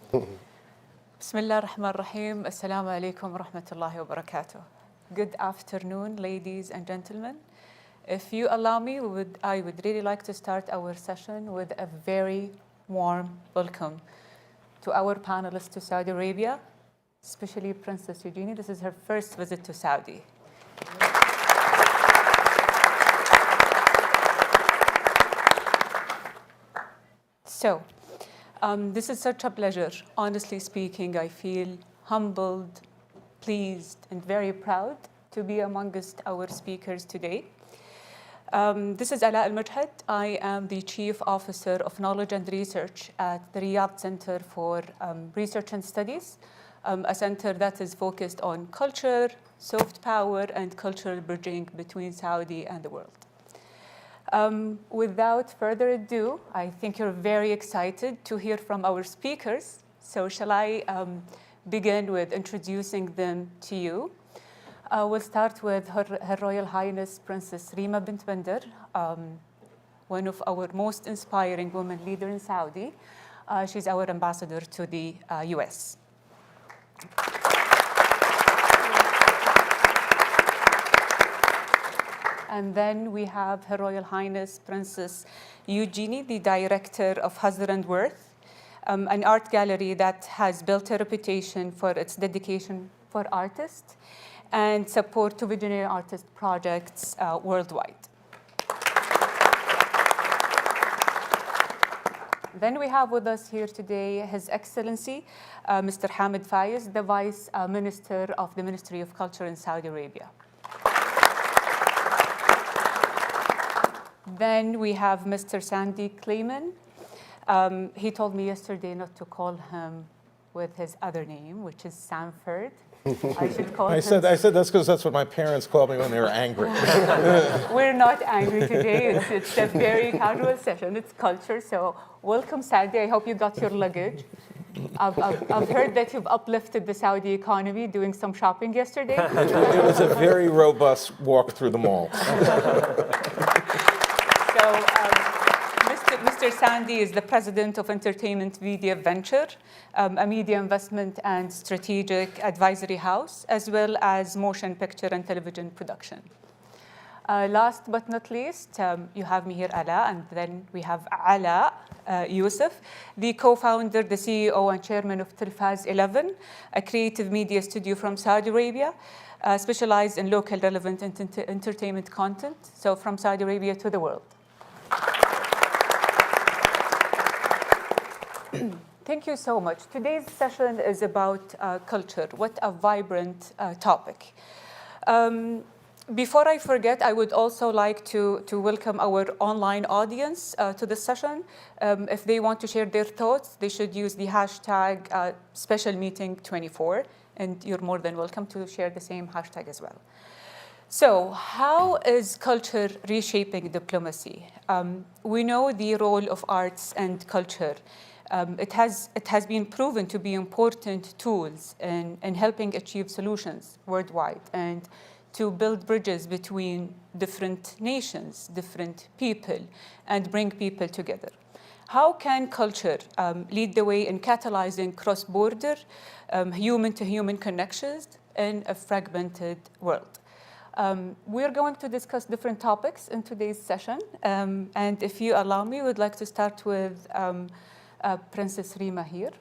Bismillah ar-Rahman ar-Rahim. Assalamu alaikum wa rahmatullahi wa barakatuh. Good afternoon, ladies and gentlemen. If you allow me, I would really like to start our session with a very warm welcome to our panelists to Saudi Arabia, especially Princess Eugenie. This is her first visit to Saudi. So, this is such a pleasure. Honestly speaking, I feel humbled, pleased, and very proud to be amongst our speakers today. This is Ala Al-Mujhid. I am the Chief Officer of Knowledge and Research at the Riyadh Center for Research and Studies, a center that is focused on culture, soft power, and cultural bridging between Saudi and the world. Without further ado, I think you're very excited to hear from our speakers. So shall I begin with introducing them to you? We'll start with Her Royal Highness Princess Rima bint Bandar, one of our most inspiring women leaders in Saudi. She's our ambassador to the US. And then we have Her Royal Highness Princess Eugenie, the director of Hazard and Worth, an art gallery that has built a reputation for its dedication for artists and support to visionary artist projects worldwide. Then we have with us here today His Excellency, Mr. Hamid Faiz, the Vice Minister of the Ministry of Culture in Saudi Arabia. Then we have Mr. Sandy Clayman. He told me yesterday not to call him with his other name, which is Sanford. I should call him. I said that's because that's what my parents called me when they were angry. We're not angry today. It's a very casual session. It's culture. So welcome, Sandy. I hope you got your luggage. I've heard that you've uplifted the Saudi economy doing some shopping yesterday. It was a very robust walk through the mall. So, Mr. Sandy is the president of Entertainment Media Venture, a media investment and strategic advisory house, as well as motion picture and television production. Last but not least, you have me here, Ala, and then we have Ala Youssef, the co-founder, the CEO, and chairman of Telfaz 11, a creative media studio from Saudi Arabia, specialized in local relevant entertainment content, so from Saudi Arabia to the world. Thank you so much. Today's session is about culture. What a vibrant topic. Before I forget, I would also like to welcome our online audience to this session. If they want to share their thoughts, they should use the hashtag specialmeeting24, and you're more than welcome to share the same hashtag as well. So how is culture reshaping diplomacy? We know the role of arts and culture. It has been proven to be important tools in helping achieve solutions worldwide and to build bridges between different nations, different people, and bring people together. How can culture lead the way in catalyzing cross-border, human-to-human connections in a fragmented world? We're going to discuss different topics in today's session. And if you allow me, we'd like to start with Princess Rima here.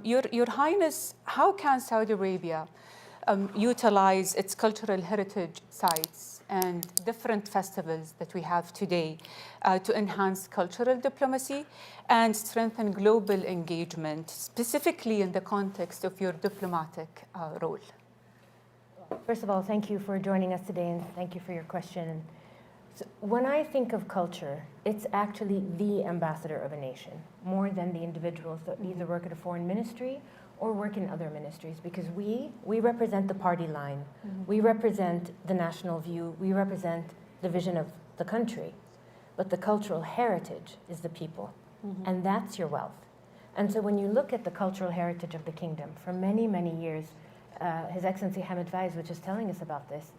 Your Highness, how can Saudi Arabia utilize its cultural heritage sites and different festivals that we have today to enhance cultural diplomacy and strengthen global engagement, specifically in the context of your diplomatic role? First of all, thank you for joining us today, and thank you for your question. So when I think of culture, it's actually the ambassador of a nation, more than the individuals that either work at a foreign ministry or work in other ministries, because we represent the party line. Mm-hmm. We represent the national view. We represent the vision of the country. But the cultural heritage is the people, mm-hmm. and that's your wealth. And so when you look at the cultural heritage of the kingdom, for many, many years, His Excellency Hamid Faiz was just telling us about this,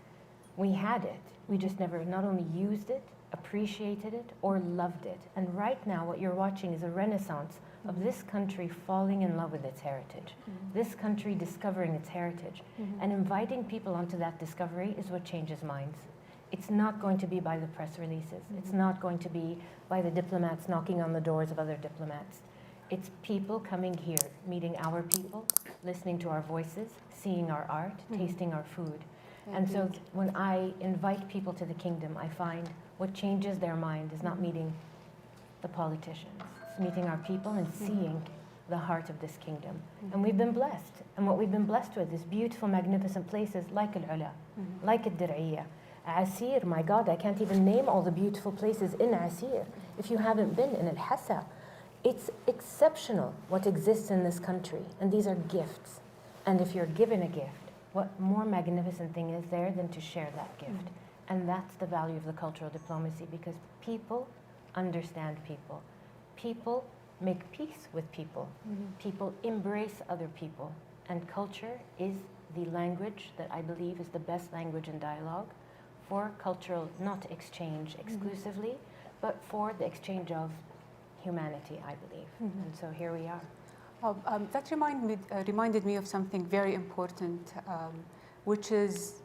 we had it. We just never not only used it, appreciated it, or loved it. And right now, what you're watching is a renaissance of this country falling in love with its heritage, this country discovering its heritage, and inviting people onto that discovery is what changes minds. It's not going to be by the press releases. It's not going to be by the diplomats knocking on the doors of other diplomats. It's people coming here, meeting our people, listening to our voices, seeing our art, tasting our food. And so when I invite people to the kingdom, I find what changes their mind is not meeting the politicians. It's meeting our people and seeing the heart of this kingdom. And we've been blessed. And what we've been blessed with is beautiful, magnificent places like Al-Ula, like Al-Dir'iyya, Asir. My God, I can't even name all the beautiful places in Asir. If you haven't been in Al-Hassa, it's exceptional what exists in this country. And these are gifts. And if you're given a gift, what more magnificent thing is there than to share that gift? And that's the value of the cultural diplomacy, because people understand people. People make peace with people. People embrace other people. And culture is the language that I believe is the best language in dialogue for cultural, not exchange exclusively, but for the exchange of humanity, I believe. And so here we are. That reminded me of something very important, which is,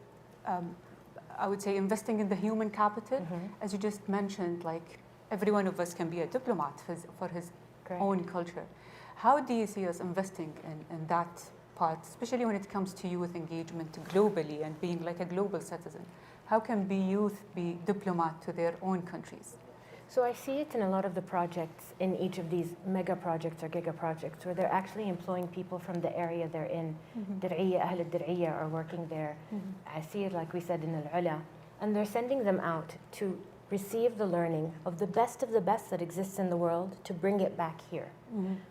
I would say, investing in the human capital. As you just mentioned, like every one of us can be a diplomat for his own culture. How do you see us investing in that part, especially when it comes to youth engagement globally and being like a global citizen? How can youth be diplomat to their own countries? So I see it in a lot of the projects in each of these mega projects or giga projects where they're actually employing people from the area they're in. Dir'iyya, Ahl al-Dir'iyya are working there. Asir, like we said, in Al-Ula. And they're sending them out to receive the learning of the best that exists in the world, to bring it back here.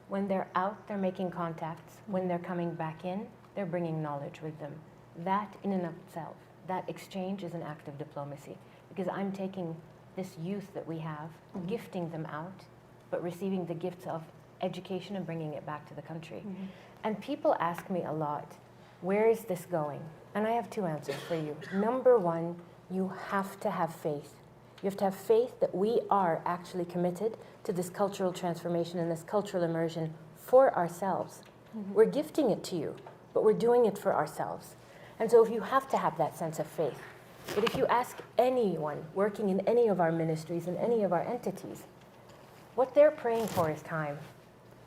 When they're out, they're making contacts. When they're coming back in, they're bringing knowledge with them. That in and of itself, that exchange is an act of diplomacy, because I'm taking this youth that we have, gifting them out, but receiving the gifts of education and bringing it back to the country. And people ask me a lot, where is this going? And I have two answers for you. Number one, you have to have faith. You have to have faith that we are actually committed to this cultural transformation and this cultural immersion for ourselves. We're gifting it to you, but we're doing it for ourselves. And so if you have to have that sense of faith. But if you ask anyone working in any of our ministries and any of our entities, what they're praying for is time.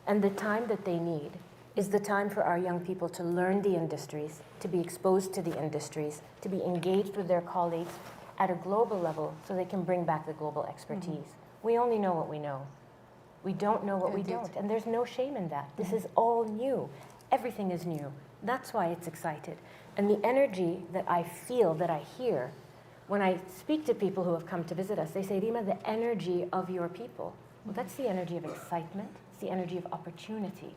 And the time that they need is the time for our young people to learn the industries, to be exposed to the industries, to be engaged with their colleagues at a global level so they can bring back the global expertise. We only know what we know. We don't know what we don't. And there's no shame in that. This is all new. Everything is new. That's why it's excited. And the energy that I feel, that I hear, when I speak to people who have come to visit us, they say, Rima, the energy of your people. Well, that's the energy of excitement. It's the energy of opportunity.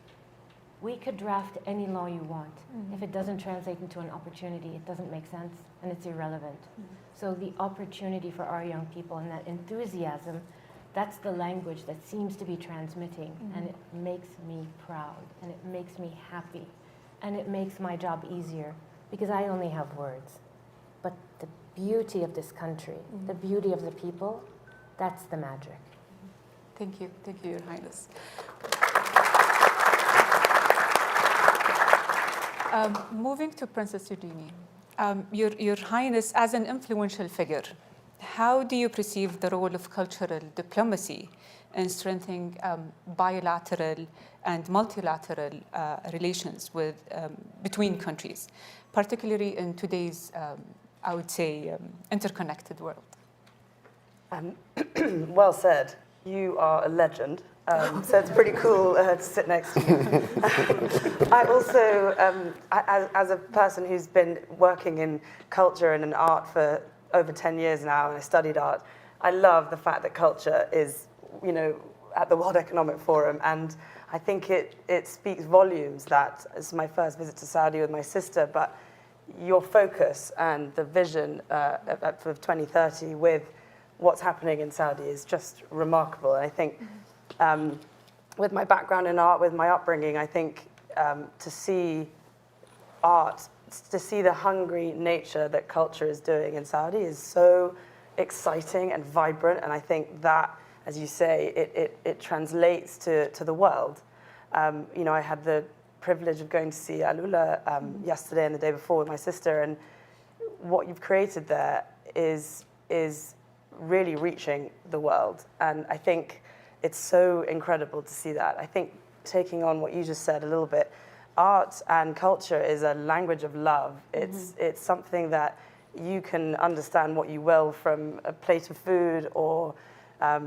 We could draft any law you want. If it doesn't translate into an opportunity, it doesn't make sense and it's irrelevant. So the opportunity for our young people and that enthusiasm, that's the language that seems to be transmitting. And it makes me proud and it makes me happy and it makes my job easier, because I only have words. But the beauty of this country, the beauty of the people, that's the magic. Thank you, Your Highness. Moving to Princess Eugenie, Your Highness, as an influential figure, how do you perceive the role of cultural diplomacy in strengthening bilateral and multilateral relations between countries, particularly in today's, I would say, interconnected world? Well said. You are a legend, so it's pretty cool to sit next to you. I also, as a person who's been working in culture and in art for over 10 years now, and I studied art, I love the fact that culture is, at the World Economic Forum, and I think it speaks volumes that this is my first visit to Saudi with my sister, but your focus and the vision for 2030 with what's happening in Saudi is just remarkable. And I think with my background in art, with my upbringing, I think to see art, to see the hungry nature that culture is doing in Saudi is so exciting and vibrant, and I think that, as you say, it translates to the world. You know, I had the privilege of going to see Alula yesterday and the day before with my sister, and what you've created there is really reaching the world, and I think it's so incredible to see that. I think, taking on what you just said a little bit, art and culture is a language of love. It's something that you can understand what you will from a plate of food, or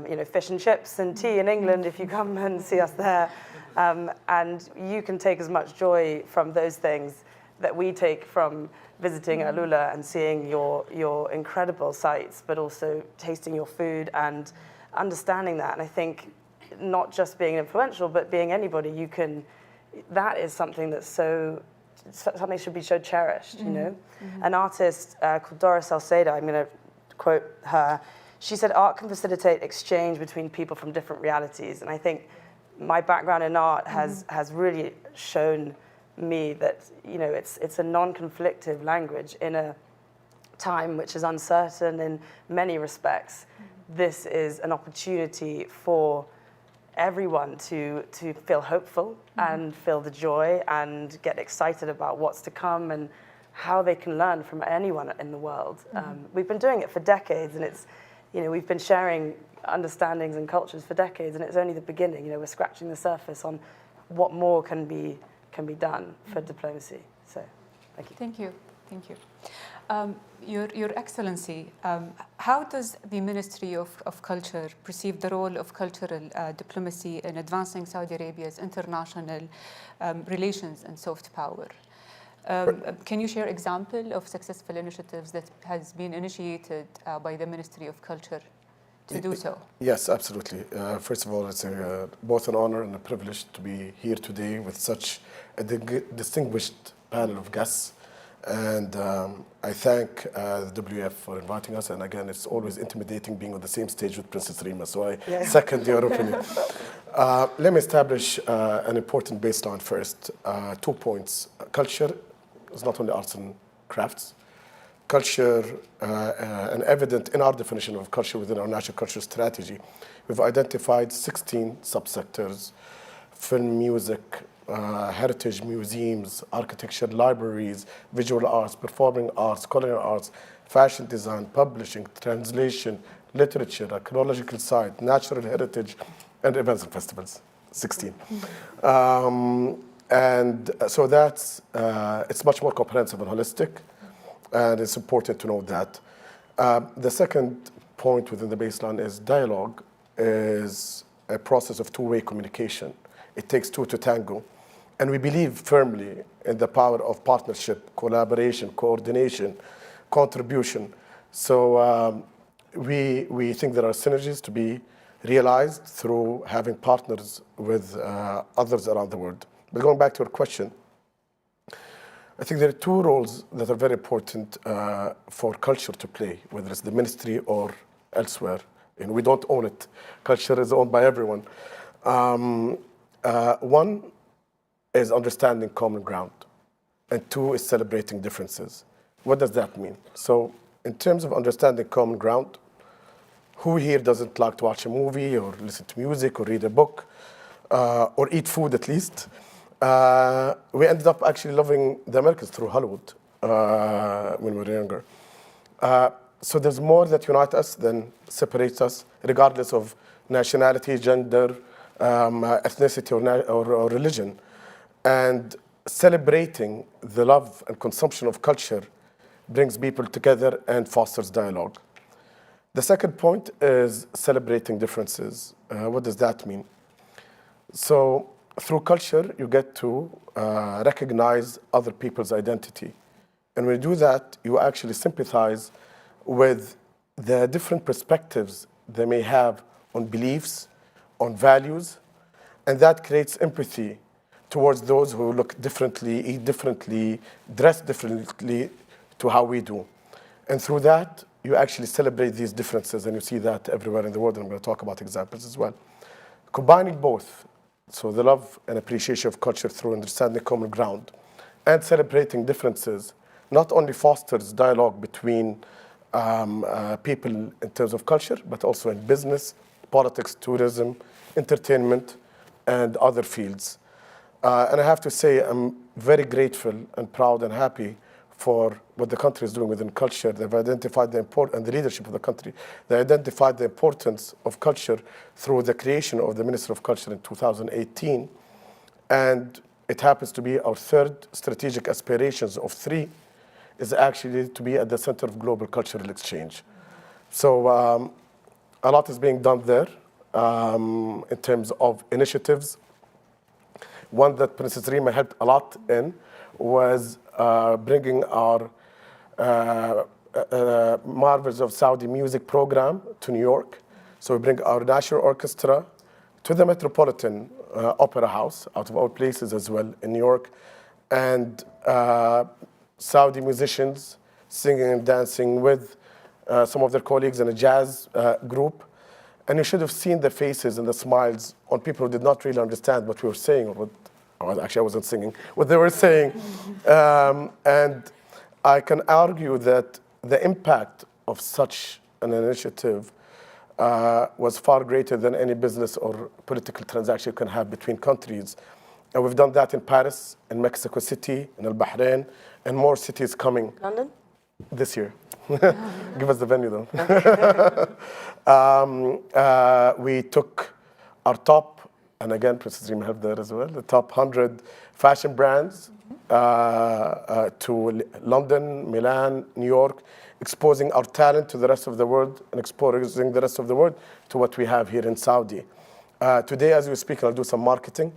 you know, fish and chips and tea in England if you come and see us there, and you can take as much joy from those things that we take from visiting Alula and seeing your incredible sights, but also tasting your food and understanding that. And I think not just being influential, but being anybody, you can, that is something that's something should be so cherished, you know? An artist called Doris Salcedo, I'm going to quote her, she said, art can facilitate exchange between people from different realities. And I think my background in art has really shown me that, you know, it's a non-conflictive language in a time which is uncertain in many respects. This is an opportunity for everyone to feel hopeful and feel the joy and get excited about what's to come and how they can learn from anyone in the world. We've been doing it for decades, and it's, you know, we've been sharing understandings and cultures for decades, and it's only the beginning. You know, we're scratching the surface on what more can be done for diplomacy. So, thank you. Thank you. Thank you. Your Excellency, how does the Ministry of Culture perceive the role of cultural diplomacy in advancing Saudi Arabia's international relations and soft power? Can you share example of successful initiatives that has been initiated by the Ministry of Culture to do so? Yes, absolutely. First of all, it's both an honor and a privilege to be here today with such a distinguished panel of guests. And I thank the WF for inviting us. And again, it's always intimidating being on the same stage with Princess Rima. So I second your opinion. Let me establish an important baseline first. 2 points. Culture is not only arts and crafts. Culture, and evident in our definition of culture within our national culture strategy, we've identified 16 subsectors: film, music, heritage, museums, architecture, libraries, visual arts, performing arts, culinary arts, fashion design, publishing, translation, literature, archaeological site, natural heritage, and events and festivals. 16. And so that's, it's much more comprehensive and holistic, and it's important to know that. The second point within the baseline is dialogue is a process of two-way communication. It takes two to tango. And we believe firmly in the power of partnership, collaboration, coordination, contribution. So we think there are synergies to be realized through having partners with others around the world. But going back to your question, I think there are two roles that are very important for culture to play, whether it's the ministry or elsewhere. And we don't own it. Culture is owned by everyone. One is understanding common ground, and two is celebrating differences. What does that mean? So in terms of understanding common ground, who here doesn't like to watch a movie or listen to music or read a book or eat food at least? We ended up actually loving the Americans through Hollywood when we were younger. So there's more that unites us than separates us, regardless of nationality, gender, ethnicity, or religion. And celebrating the love and consumption of culture brings people together and fosters dialogue. The second point is celebrating differences. What does that mean? So through culture, you get to recognize other people's identity. And when you do that, you actually sympathize with the different perspectives they may have on beliefs, on values, and that creates empathy towards those who look differently, eat differently, dress differently to how we do. And through that, you actually celebrate these differences, and you see that everywhere in the world, and I'm going to talk about examples as well. Combining both, so the love and appreciation of culture through understanding common ground and celebrating differences, not only fosters dialogue between people in terms of culture, but also in business, politics, tourism, entertainment, and other fields. And I have to say, I'm very grateful and proud and happy for what the country is doing within culture. They've identified the importance, and the leadership of the country, they identified the importance of culture through the creation of the Ministry of Culture in 2018. And it happens to be our third strategic aspirations of 3 is actually to be at the center of global cultural exchange. So a lot is being done there in terms of initiatives. One that Princess Rima helped a lot in was bringing our Marvels of Saudi Music program to New York. So we bring our national orchestra to the Metropolitan Opera House, out of all places as well, in New York. And Saudi musicians singing and dancing with some of their colleagues in a jazz group. And you should have seen the faces and the smiles on people who did not really understand what we were saying, or actually I wasn't singing, what they were saying. And I can argue that the impact of such an initiative was far greater than any business or political transaction you can have between countries. And we've done that in Paris, in Mexico City, in Al Bahrain, and more cities coming. London? This year. Give us the venue though. We took our top, and again, Princess Rima helped there as well, the top 100 fashion brands to London, Milan, New York, exposing our talent to the rest of the world and exposing the rest of the world to what we have here in Saudi. Today, as we speak, I'll do some marketing.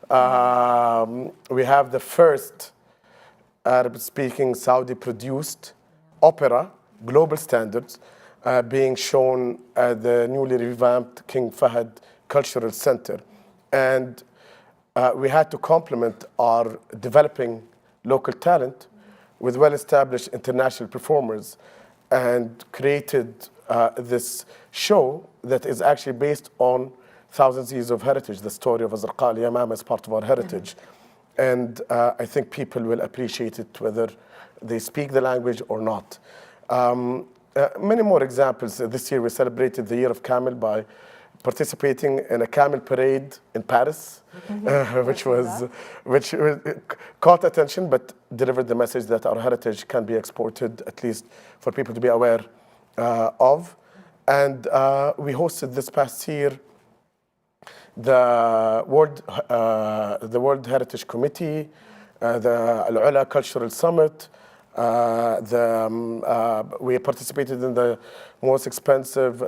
We have the first Arab-speaking Saudi-produced opera, global standards, being shown at the newly revamped King Fahd Cultural Center. And we had to complement our developing local talent with well-established international performers, and created this show that is actually based on thousands of years of heritage. The story of Azraq al-Yamama is part of our heritage. And I think people will appreciate it whether they speak the language or not. Many more examples. This year we celebrated the Year of Camel by participating in a camel parade in Paris, which caught attention but delivered the message that our heritage can be exported, at least for people to be aware of. And we hosted this past year the World Heritage Committee, the Al-Ula Cultural Summit. We participated in the most expensive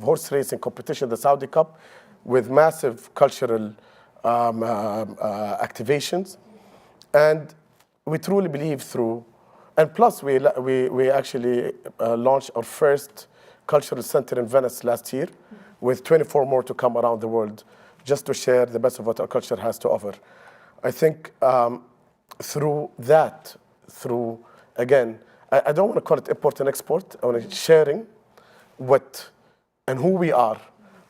horse racing competition, the Saudi Cup, with massive cultural activations. And we truly believe through, and plus we actually launched our first cultural center in Venice last year, with 24 more to come around the world, just to share the best of what our culture has to offer. I think through that, again, I don't want to call it import and export, I want to sharing what and who we are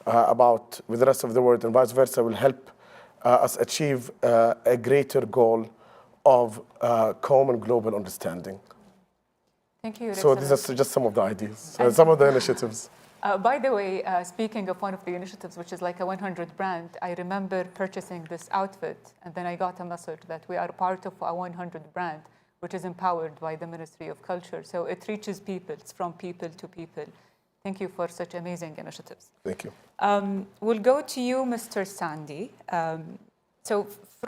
about with the rest of the world, and vice versa will help us achieve a greater goal of common global understanding. Thank you. So these are just some of the ideas, some of the initiatives. By the way, speaking of one of the initiatives, which is like a 100 brand, I remember purchasing this outfit, and then I got a message that we are part of a 100 brand, which is empowered by the Ministry of Culture. So it reaches people, it's from people to people. Thank you for such amazing initiatives. Thank you. We'll go to you, Mr. Sandy. So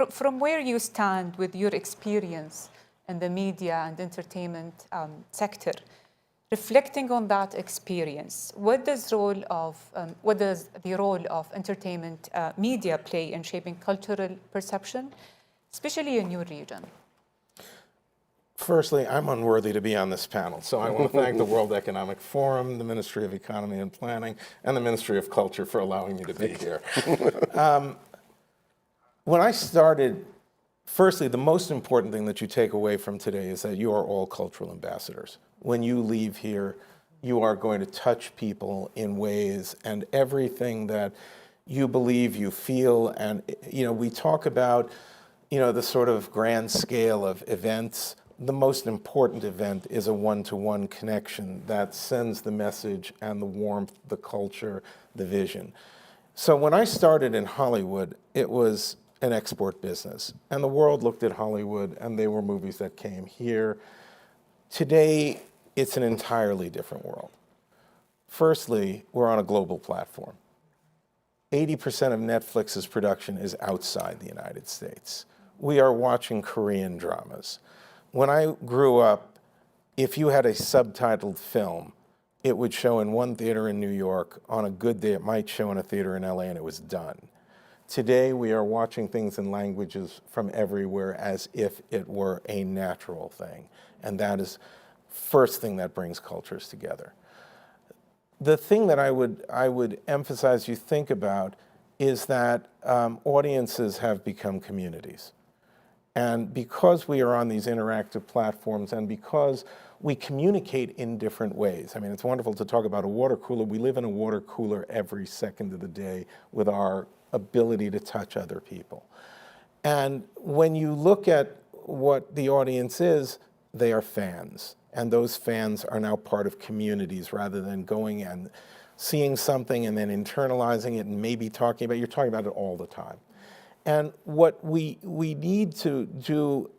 from where you stand with your experience in the media and entertainment sector, reflecting on that experience, what does the role of entertainment media play in shaping cultural perception, especially in your region? Firstly, I'm unworthy to be on this panel, so I want to thank the World Economic Forum, the Ministry of Economy and Planning, and the Ministry of Culture for allowing me to be here. When I started, firstly, the most important thing that you take away from today is that you are all cultural ambassadors. When you leave here, you are going to touch people in ways, and everything that you believe, you feel, and we talk about the sort of grand scale of events the most important event is a one-to-one connection that sends the message and the warmth, the culture, the vision. So when I started in Hollywood, it was an export business, and the world looked at Hollywood, and they were movies that came here. Today, it's an entirely different world. Firstly, we're on a global platform. 80% of Netflix's production is outside the United States. We are watching Korean dramas. When I grew up, if you had a subtitled film, it would show in one theater in New York. On a good day, it might show in a theater in LA, and it was done. Today, we are watching things in languages from everywhere as if it were a natural thing. And that is first thing that brings cultures together. The thing that I would emphasize you think about is that audiences have become communities. And because we are on these interactive platforms and because we communicate in different ways, I mean, it's wonderful to talk about a water cooler. We live in a water cooler every second of the day with our ability to touch other people. And when you look at what the audience is, they are fans. And those fans are now part of communities rather than going and seeing something and then internalizing it and maybe talking about it. You're talking about it all the time. And what we need to do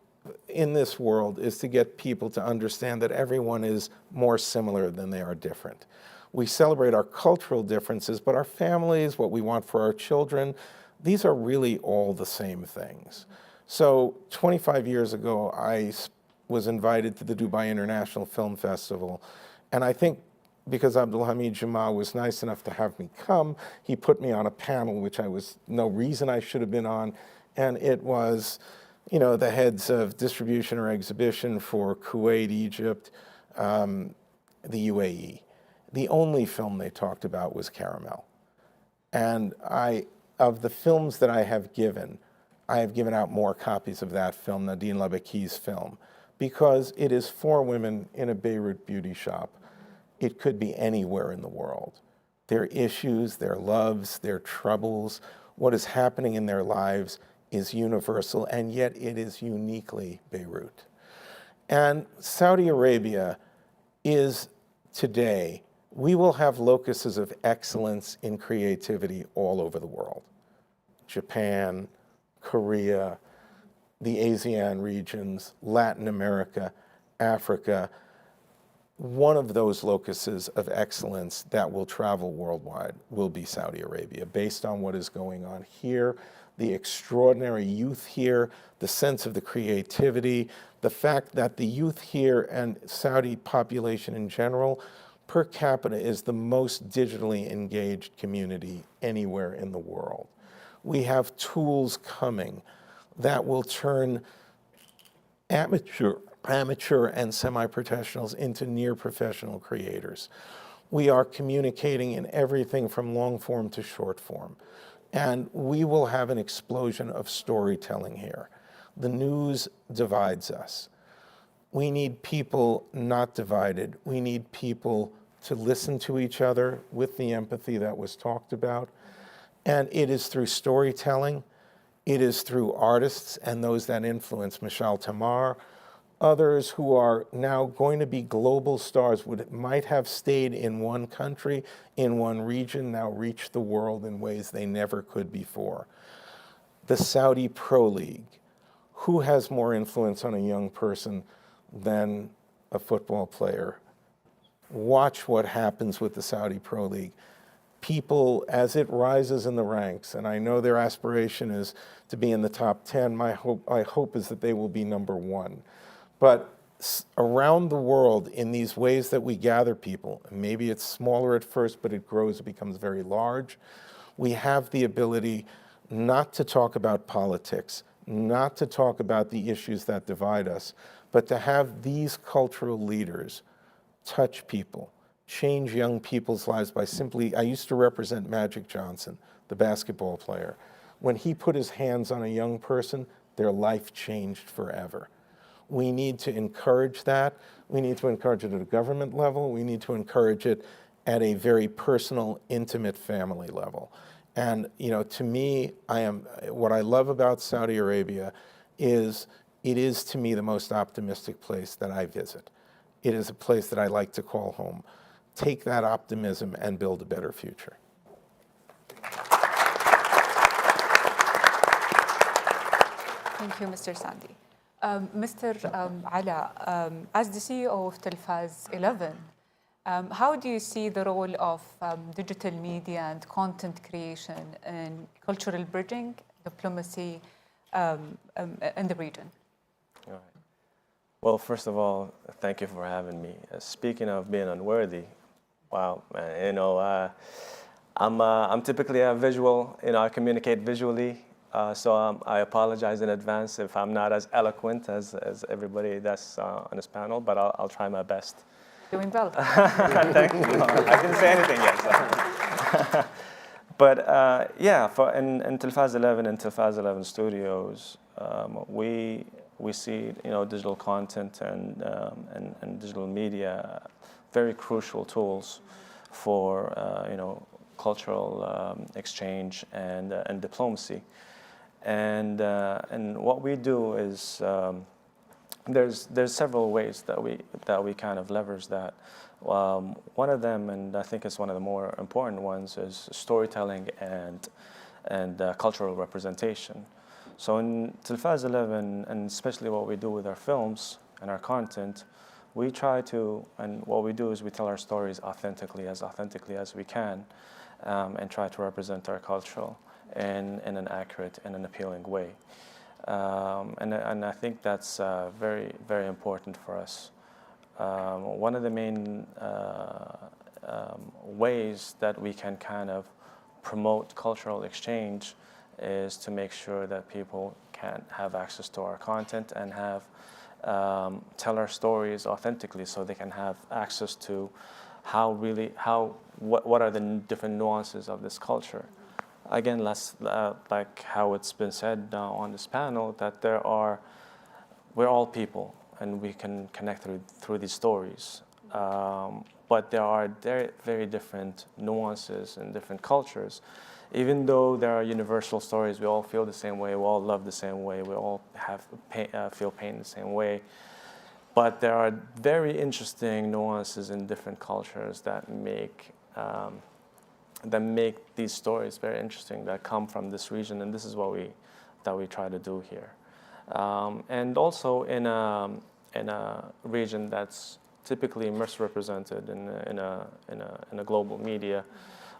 in this world is to get people to understand that everyone is more similar than they are different. We celebrate our cultural differences, but our families, what we want for our children, these are really all the same things. So 25 years ago, I was invited to the Dubai International Film Festival. And I think because Abdul Hamid Jamal was nice enough to have me come, he put me on a panel, which I was no reason I should have been on. And it was, you know, the heads of distribution or exhibition for Kuwait, Egypt, the UAE. The only film they talked about was Caramel. And of the films that I have given out more copies of that film, Nadine Labaki's film, because it is for women in a Beirut beauty shop. It could be anywhere in the world. Their issues, their loves, their troubles, what is happening in their lives is universal, and yet it is uniquely Beirut. And Saudi Arabia is today, we will have locuses of excellence in creativity all over the world. Japan, Korea, the ASEAN regions, Latin America, Africa. One of those locuses of excellence that will travel worldwide will be Saudi Arabia, based on what is going on here, the extraordinary youth here, the sense of the creativity, the fact that the youth here and Saudi population in general, per capita, is the most digitally engaged community anywhere in the world. We have tools coming that will turn amateur and semi-professionals into near-professional creators. We are communicating in everything from long form to short form. And we will have an explosion of storytelling here. The news divides us. We need people not divided. We need people to listen to each other with the empathy that was talked about. And it is through storytelling. It is through artists and those that influence Mishal Tamar, others who are now going to be global stars, might have stayed in one country, in one region, now reach the world in ways they never could before. The Saudi Pro League. Who has more influence on a young person than a football player? Watch what happens with the Saudi Pro League. People, as it rises in the ranks, and I know their aspiration is to be in the top 10, I hope is that they will be number 1. But around the world, in these ways that we gather people, maybe it's smaller at first, but it grows, it becomes very large, we have the ability not to talk about politics, not to talk about the issues that divide us, but to have these cultural leaders touch people, change young people's lives by simply, I used to represent Magic Johnson, the basketball player. When he put his hands on a young person, their life changed forever. We need to encourage that. We need to encourage it at a government level. We need to encourage it at a very personal, intimate family level. And, you know, to me, what I love about Saudi Arabia is it is to me the most optimistic place that I visit. It is a place that I like to call home. Take that optimism and build a better future. Thank you, Mr. Sandy. Mr. Ala, as the CEO of Telfaz 11, how do you see the role of digital media and content creation in cultural bridging, diplomacy in the region? All right. Well, first of all, thank you for having me. Speaking of being unworthy, wow, man, I'm typically a visual, I communicate visually. So I apologize in advance if I'm not as eloquent as everybody that's on this panel, but I'll try my best. Doing well. Thank you. I didn't say anything yet. So. But yeah, in Telfaz 11 and Telfaz 11 Studios, we see digital content and digital media very crucial tools for cultural exchange and diplomacy. And what we do is there's several ways that we kind of leverage that. One of them, and I think it's one of the more important ones, is storytelling and cultural representation. So in Telfaz 11, and especially what we do with our films and our content, we try to, and what we do is we tell our stories authentically as we can, and try to represent our culture in an accurate and an appealing way. And I think that's very, very important for us. One of the main ways that we can kind of promote cultural exchange is to make sure that people can have access to our content and have tell our stories authentically, so they can have access to what are the different nuances of this culture. Again, like how it's been said on this panel, that we're all people and we can connect through these stories. But there are very different nuances in different cultures. Even though there are universal stories, we all feel the same way, we all love the same way, we all feel pain the same way. But there are very interesting nuances in different cultures that make these stories very interesting, that come from this region, and this is what we try to do here. And also in a region that's typically misrepresented in a global media,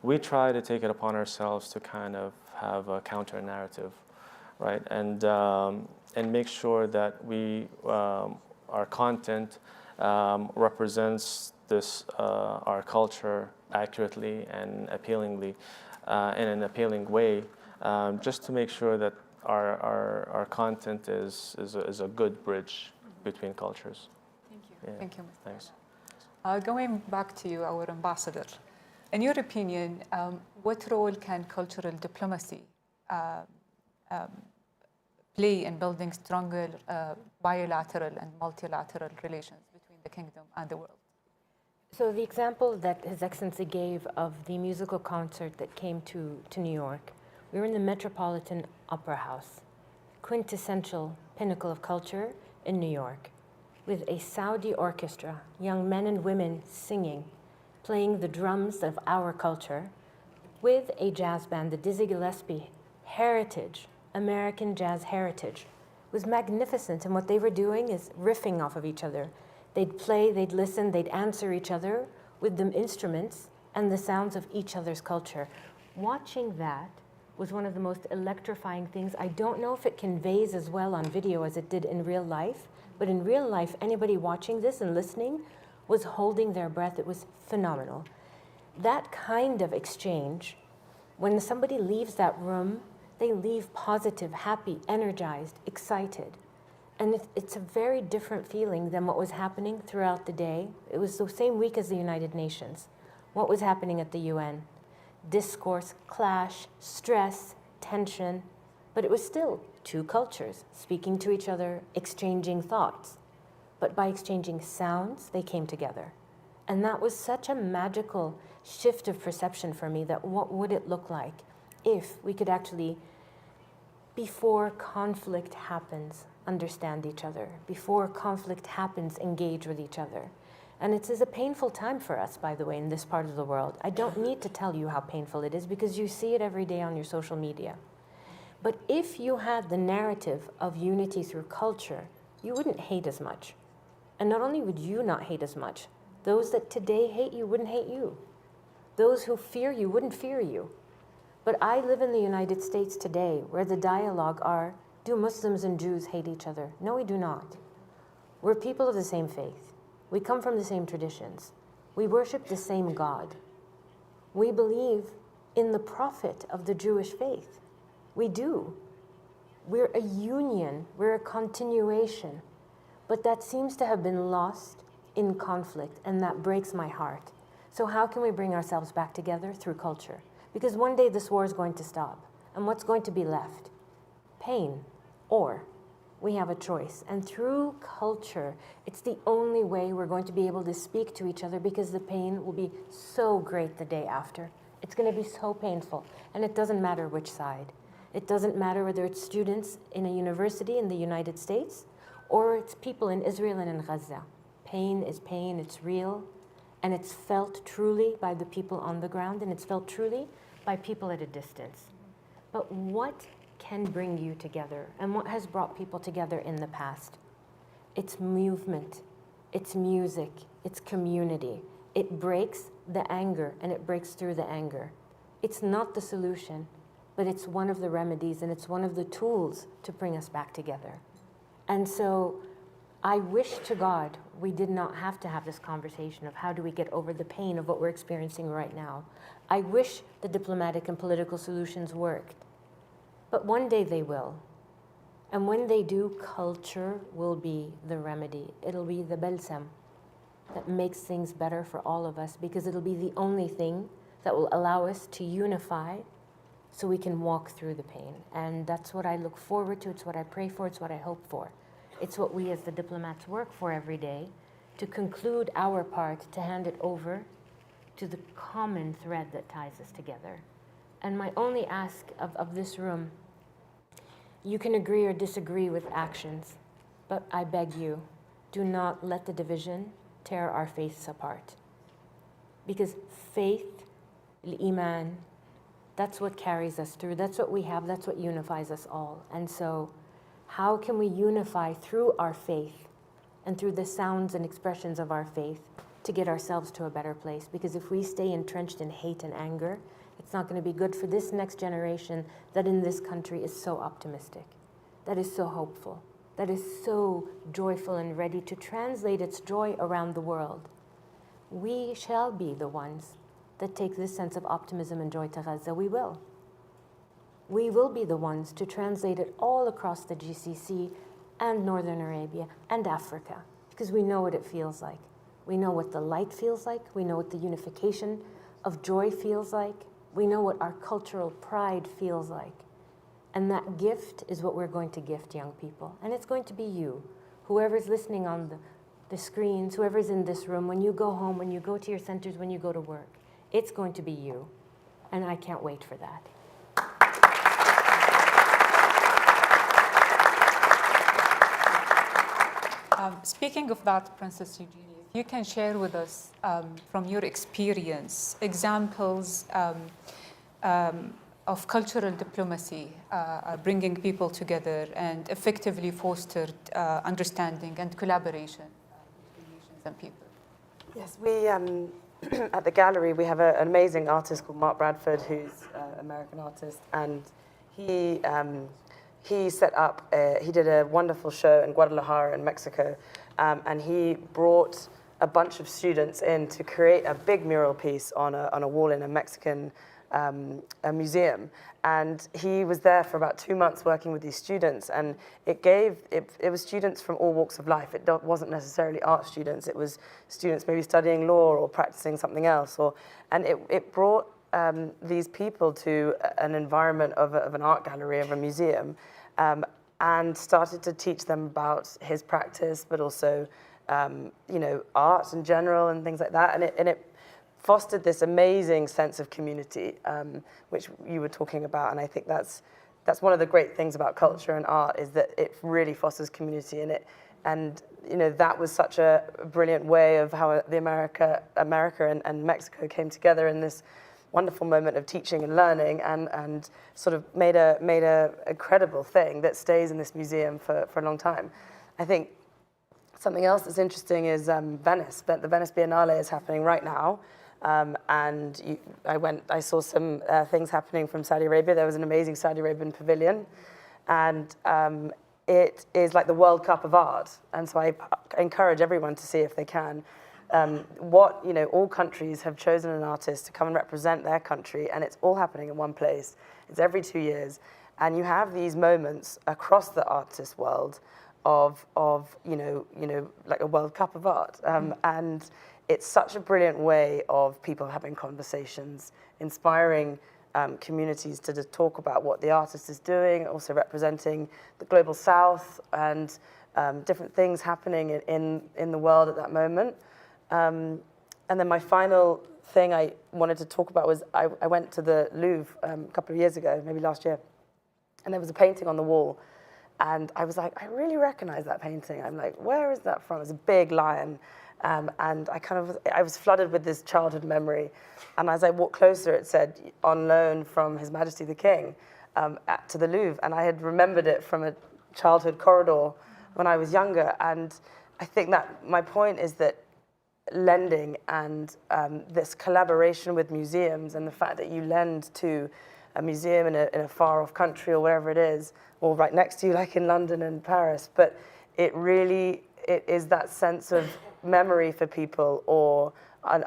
we try to take it upon ourselves to kind of have a counter narrative, right? And make sure that our content represents our culture accurately and appealingly, in an appealing way, just to make sure that our content is a good bridge between cultures. Thank you. Yeah. Thank you, Mr. Thanks. Going back to you, our ambassador. In your opinion, what role can cultural diplomacy play in building stronger bilateral and multilateral relations between the kingdom and the world? So the example that His Excellency gave of the musical concert that came to New York, we were in the Metropolitan Opera House, quintessential pinnacle of culture in New York, with a Saudi orchestra, young men and women singing, playing the drums of our culture, with a jazz band, the Dizzy Gillespie heritage, American jazz heritage. It was magnificent, and what they were doing is riffing off of each other. They'd play, they'd listen, they'd answer each other with the instruments and the sounds of each other's culture. Watching that was one of the most electrifying things. I don't know if it conveys as well on video as it did in real life, but in real life, anybody watching this and listening was holding their breath. It was phenomenal. That kind of exchange, when somebody leaves that room, they leave positive, happy, energized, excited. And it's a very different feeling than what was happening throughout the day. It was the same week as the United Nations. What was happening at the UN? Discourse, clash, stress, tension, but it was still two cultures speaking to each other, exchanging thoughts. But by exchanging sounds, they came together. And that was such a magical shift of perception for me, that what would it look like if we could actually before conflict happens, understand each other. Before conflict happens, engage with each other. And it is a painful time for us, by the way, in this part of the world. I don't need to tell you how painful it is because you see it every day on your social media. But if you had the narrative of unity through culture, you wouldn't hate as much. And not only would you not hate as much, those that today hate you wouldn't hate you. Those who fear you wouldn't fear you. But I live in the United States today where the dialogue are, do Muslims and Jews hate each other? No, we do not. We're people of the same faith. We come from the same traditions. We worship the same God. We believe in the prophet of the Jewish faith. We do. We're a union. We're a continuation. But that seems to have been lost in conflict, and that breaks my heart. So how can we bring ourselves back together? Through culture. Because one day this war is going to stop. And what's going to be left? Pain. Or we have a choice. And through culture, it's the only way we're going to be able to speak to each other, because the pain will be so great the day after. It's going to be so painful. And it doesn't matter which side. It doesn't matter whether it's students in a university in the United States or it's people in Israel and in Gaza. Pain is pain, it's real, and it's felt truly by the people on the ground, and it's felt truly by people at a distance. But what can bring you together, and what has brought people together in the past? It's movement, it's music, it's community. It breaks the anger, and it breaks through the anger. It's not the solution, but it's one of the remedies, and it's one of the tools to bring us back together. And so I wish to God we did not have to have this conversation of how do we get over the pain of what we're experiencing right now. I wish the diplomatic and political solutions worked. But one day they will. And when they do, culture will be the remedy. It'll be the balsam that makes things better for all of us, because it'll be the only thing that will allow us to unify so we can walk through the pain. And that's what I look forward to. It's what I pray for. It's what I hope for. It's what we as the diplomats work for every day, to conclude our part, to hand it over to the common thread that ties us together. And my only ask of this room, you can agree or disagree with actions, but I beg you, do not let the division tear our faiths apart. Because faith, al-iman, that's what carries us through. That's what we have. That's what unifies us all. And so how can we unify through our faith and through the sounds and expressions of our faith to get ourselves to a better place? Because if we stay entrenched in hate and anger, it's not going to be good for this next generation that in this country is so optimistic, that is so hopeful, that is so joyful and ready to translate its joy around the world. We shall be the ones that take this sense of optimism and joy to Gaza. We will. We will be the ones to translate it all across the GCC and Northern Arabia and Africa, because we know what it feels like. We know what the light feels like. We know what the unification of joy feels like. We know what our cultural pride feels like. And that gift is what we're going to gift young people. And it's going to be you, whoever's listening on the screens, whoever's in this room, when you go home, when you go to your centers, when you go to work. It's going to be you, and I can't wait for that. Speaking of that, Princess Eugenie, if you can share with us, from your experience, examples of cultural diplomacy, bringing people together and effectively fostered understanding and collaboration between nations and people. Yes, we at the gallery we have an amazing artist called Mark Bradford, who's an American artist, and he set up, he did a wonderful show in Guadalajara in Mexico, and he brought a bunch of students in to create a big mural piece on a wall in a Mexican a museum. And he was there for about 2 months working with these students, and it was students from all walks of life. It wasn't necessarily art students. It was students maybe studying law or practicing something else. And it brought these people to an environment of an art gallery, of a museum, and started to teach them about his practice, but also art in general and things like that. And it fostered this amazing sense of community, which you were talking about, and I think that's that's one of the great things about culture and art, is that it really fosters community in it. And that was such a brilliant way of how America and Mexico came together in this wonderful moment of teaching and learning, and sort of made a incredible thing that stays in this museum for a long time. I think something else that's interesting is Venice. The Venice Biennale is happening right now. And I saw some things happening from Saudi Arabia. There was an amazing Saudi Arabian pavilion. And it is like the World Cup of art. And so I encourage everyone to see if they can. All countries have chosen an artist to come and represent their country, and it's all happening in one place. It's every 2 years. And you have these moments across the artist world of like a World Cup of art. And it's such a brilliant way of people having conversations, inspiring communities to just talk about what the artist is doing, also representing the global south and different things happening in the world at that moment. And then my final thing I wanted to talk about was I went to the Louvre a couple of years ago, maybe last year, and there was a painting on the wall. And I was like, I really recognize that painting. I'm like, where is that from? It's a big lion. And I was flooded with this childhood memory. And as I walked closer, it said, on loan from His Majesty the King to the Louvre. And I had remembered it from a childhood corridor when I was younger. And I think that my point is that lending and this collaboration with museums, and the fact that you lend to a museum in a far-off country or wherever it is, or right next to you, like in London and Paris, but it is that sense of memory for people, or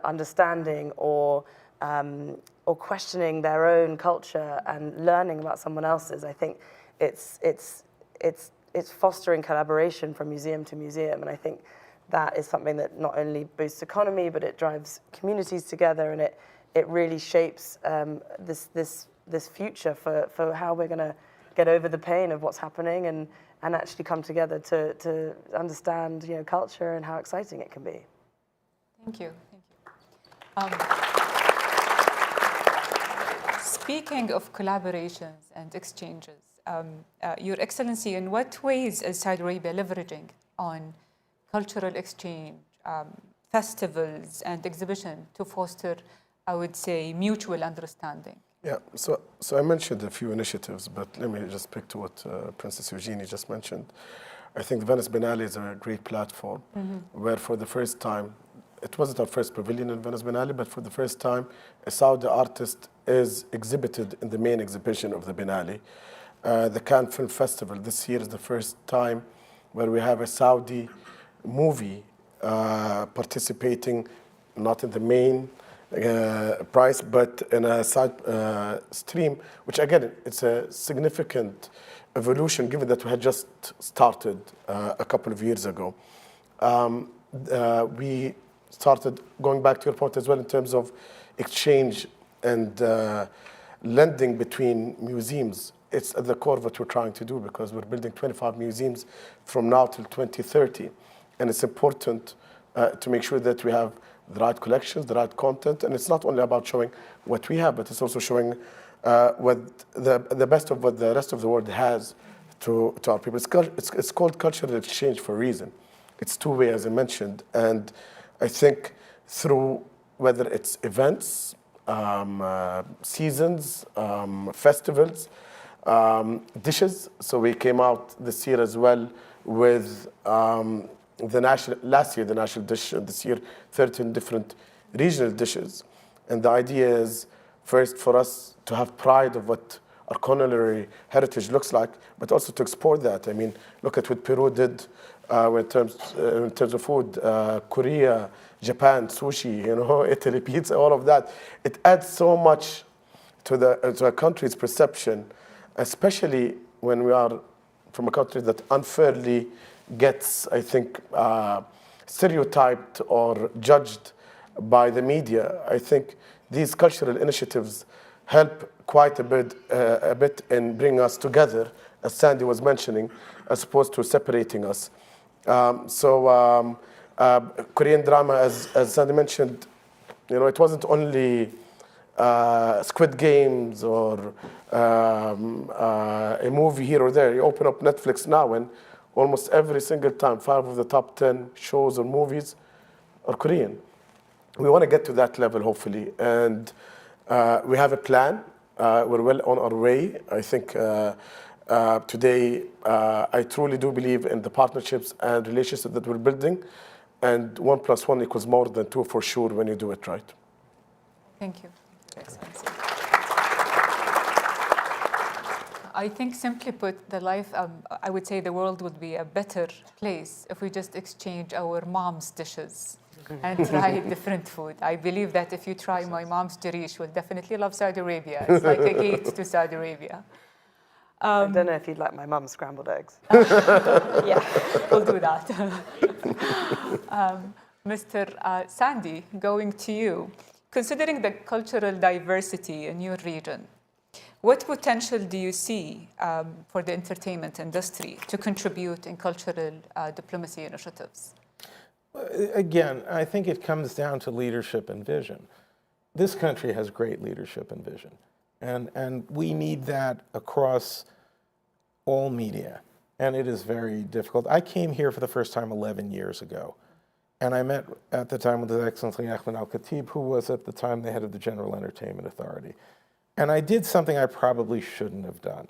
understanding, or questioning their own culture and learning about someone else's. I think it's fostering collaboration from museum to museum, and I think that is something that not only boosts economy, but it drives communities together, and it really shapes this future for how we're going to get over the pain of what's happening and actually come together to understand culture and how exciting it can be. Thank you. Speaking of collaborations and exchanges, Your Excellency, in what ways is Saudi Arabia leveraging on cultural exchange, festivals and exhibition to foster, I would say, mutual understanding? Yeah, so I mentioned a few initiatives, but let me just pick to what Princess Eugenie just mentioned. I think the Venice Biennale is a great platform where for the first time, it wasn't our first pavilion in Venice Biennale, but for the first time, a Saudi artist is exhibited in the main exhibition of the Biennale. The Cannes Film Festival this year is the first time where we have a Saudi movie participating, not in the main prize, but in a side stream, which again, it's a significant evolution given that we had just started a couple of years ago. We started going back to your point as well in terms of exchange and lending between museums. It's at the core of what we're trying to do, because we're building 25 museums from now till 2030. And it's important to make sure that we have the right collections, the right content. And it's not only about showing what we have, but it's also showing what the best of what the rest of the world has to our people. It's called cultural exchange for a reason. It's two-way, as I mentioned. And I think through whether it's events, seasons, festivals, dishes. So we came out this year as well with last year the national dish, and this year 13 different regional dishes. And the idea is first for us to have pride of what our culinary heritage looks like, but also to export that. I mean, look at what Peru did in terms of food, Korea, Japan, sushi, Italy, pizza, all of that. It adds so much to a country's perception, especially when we are from a country that unfairly gets, I think, stereotyped or judged by the media. I think these cultural initiatives help quite a bit in bringing us together, as Sandy was mentioning, as opposed to separating us. Korean drama, as Sandy mentioned, it wasn't only Squid Games or a movie here or there. You open up Netflix now, and almost every single time, 5 of the top 10 shows or movies are Korean. We want to get to that level, hopefully. And we have a plan. We're well on our way. I think today, I truly do believe in the partnerships and relationships that we're building. And 1 + 1 = more than 2 for sure when you do it right. Thank you, Your Excellency. I think, simply put, I would say the world would be a better place if we just exchange our mom's dishes and try different food. I believe that if you try my mom's dirish, you'll definitely love Saudi Arabia. It's like a gate to Saudi Arabia. I don't know if you'd like my mum's scrambled eggs. Yeah, we'll do that. Mr. Sandy, going to you. Considering the cultural diversity in your region, what potential do you see for the entertainment industry to contribute in cultural diplomacy initiatives? Again, I think it comes down to leadership and vision. This country has great leadership and vision, and we need that across all media, and it is very difficult. I came here for the first time 11 years ago, and I met at the time with His Excellency Ahmed Al-Khatib, who was at the time the head of the General Entertainment Authority. And I did something I probably shouldn't have done,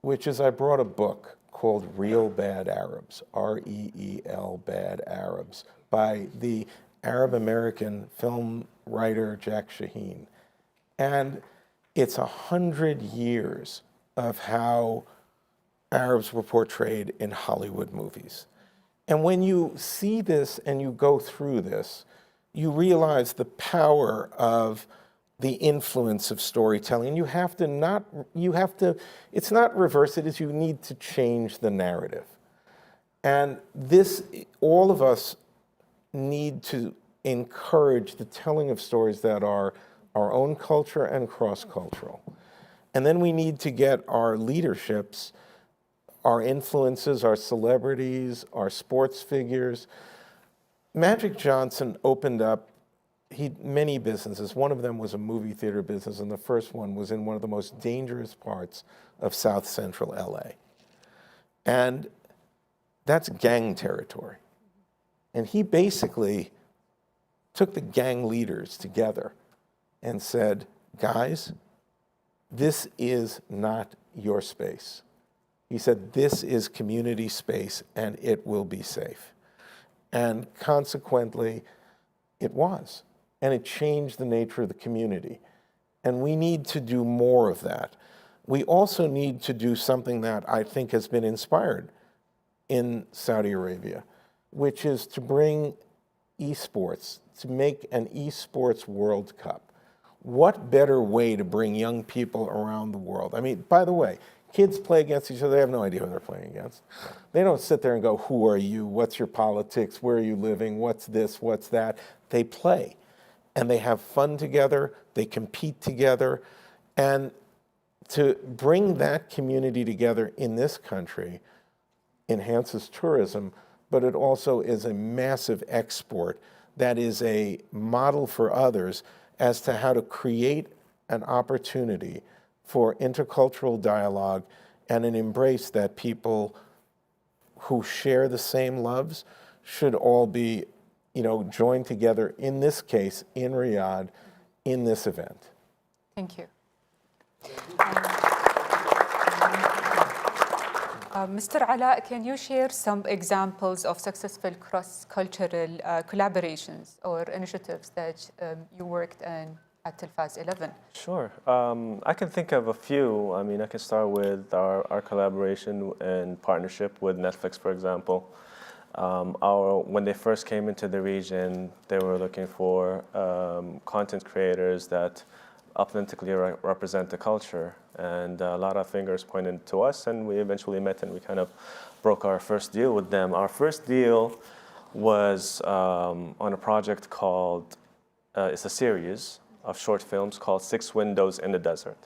which is I brought a book called Real Bad Arabs, R-E-E-L, Bad Arabs, by the Arab-American film writer Jack Shaheen. And it's 100 years of how Arabs were portrayed in Hollywood movies. And when you see this and you go through this, you realize the power of the influence of storytelling. It's not reverse it, you need to change the narrative. And all of us need to encourage the telling of stories that are our own culture and cross-cultural. And then we need to get our leaderships, our influences, our celebrities, our sports figures. Magic Johnson opened up many businesses. One of them was a movie theater business, and the first one was in one of the most dangerous parts of South Central LA. And that's gang territory. And he basically took the gang leaders together and said, guys, this is not your space. He said, this is community space and it will be safe. And consequently, it was. And it changed the nature of the community. And we need to do more of that. We also need to do something that I think has been inspired in Saudi Arabia, which is to bring esports, to make an esports World Cup. What better way to bring young people around the world? I mean, by the way, kids play against each other. They have no idea who they're playing against. They don't sit there and go, who are you? What's your politics? Where are you living? What's this? What's that? They play. And they have fun together. They compete together. And to bring that community together in this country enhances tourism, but it also is a massive export that is a model for others as to how to create an opportunity for intercultural dialogue and an embrace that people who share the same loves should all be, joined together, in this case, in Riyadh, in this event. Thank you. Mr. Ala, can you share some examples of successful cross-cultural collaborations or initiatives that you worked in at Telfaz 11? Sure. I can think of a few. I mean, I can start with our collaboration and partnership with Netflix, for example. When they first came into the region, they were looking for content creators that authentically represent the culture. And a lot of fingers pointed to us, and we eventually met and we kind of broke our first deal with them. Our first deal was on a project called, it's a series of short films called 6 Windows in the Desert.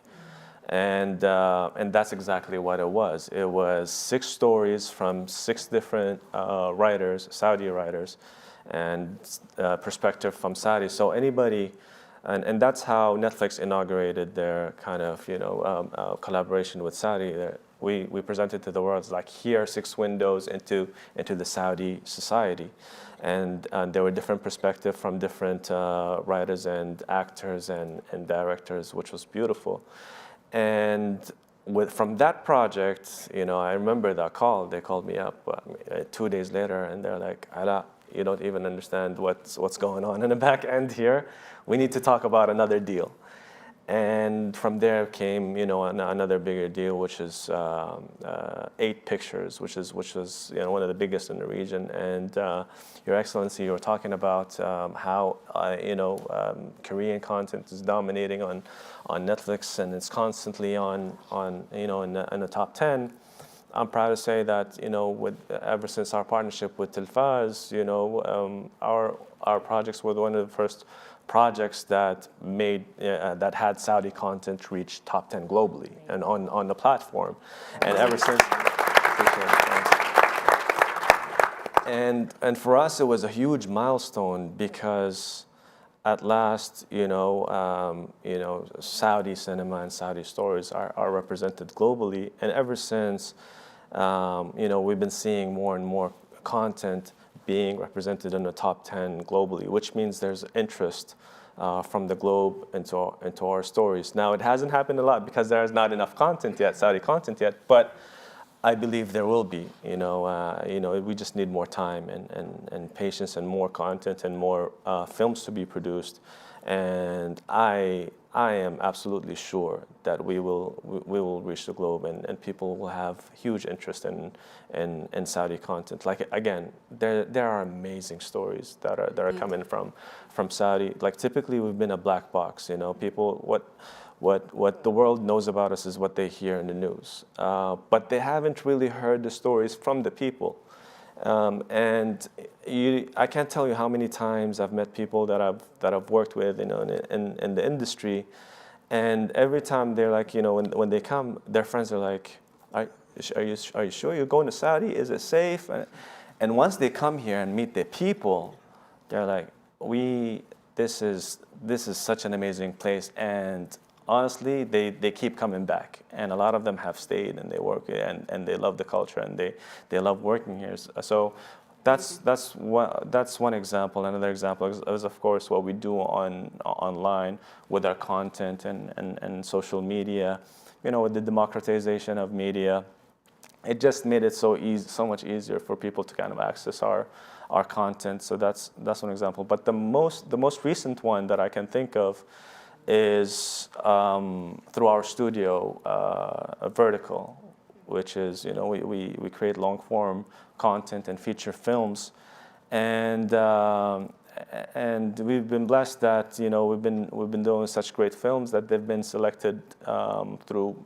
And that's exactly what it was. It was 6 stories from 6 different writers, Saudi writers, and perspective from Saudi. So anybody And that's how Netflix inaugurated their kind of, collaboration with Saudi. We presented to the world, like, here are 6 windows into the Saudi society. And there were different perspectives from different writers and actors and directors, which was beautiful. And from that project, I remember that call. They called me up 2 days later, and they're like, Ala, you don't even understand what's going on in the back end here. We need to talk about another deal. And from there came, another bigger deal, which is 8 Pictures, which was one of the biggest in the region. And Your Excellency, you were talking about how Korean content is dominating on Netflix, and it's constantly in the top 10. I'm proud to say that ever since our partnership with Telfaz, our projects were one of the first projects that that had Saudi content reach top 10 globally and on the platform. And ever since, and for us it was a huge milestone, because at last Saudi cinema and Saudi stories are represented globally. And ever since we've been seeing more and more content being represented in the top 10 globally, which means there's interest from the globe into our stories. Now, it hasn't happened a lot because there is not enough content yet, Saudi content yet, but I believe there will be. We just need more time and patience and more content and more films to be produced. And I am absolutely sure that we will reach the globe, and people will have huge interest in Saudi content. Like, again, there are amazing stories that are coming from Saudi. Like, typically we've been a black box. People, what the world knows about us is what they hear in the news, but they haven't really heard the stories from the people. I can't tell you how many times I've met people that I've worked with, in the industry, and every time they're like, when they come, their friends are like, are you sure you're going to Saudi? Is it safe? And once they come here and meet the people, they're like, this is such an amazing place. And honestly, they keep coming back, and a lot of them have stayed, and they work, and they love the culture, and they love working here. So that's one example. Another example is of course what we do online with our content and social media. With the democratization of media, it just made it so much easier for people to kind of access our content. So that's one example. But the most recent one that I can think of is through our studio, Vertical, which is, we create long form content and feature films, and we've been blessed that we've been doing such great films that they've been selected through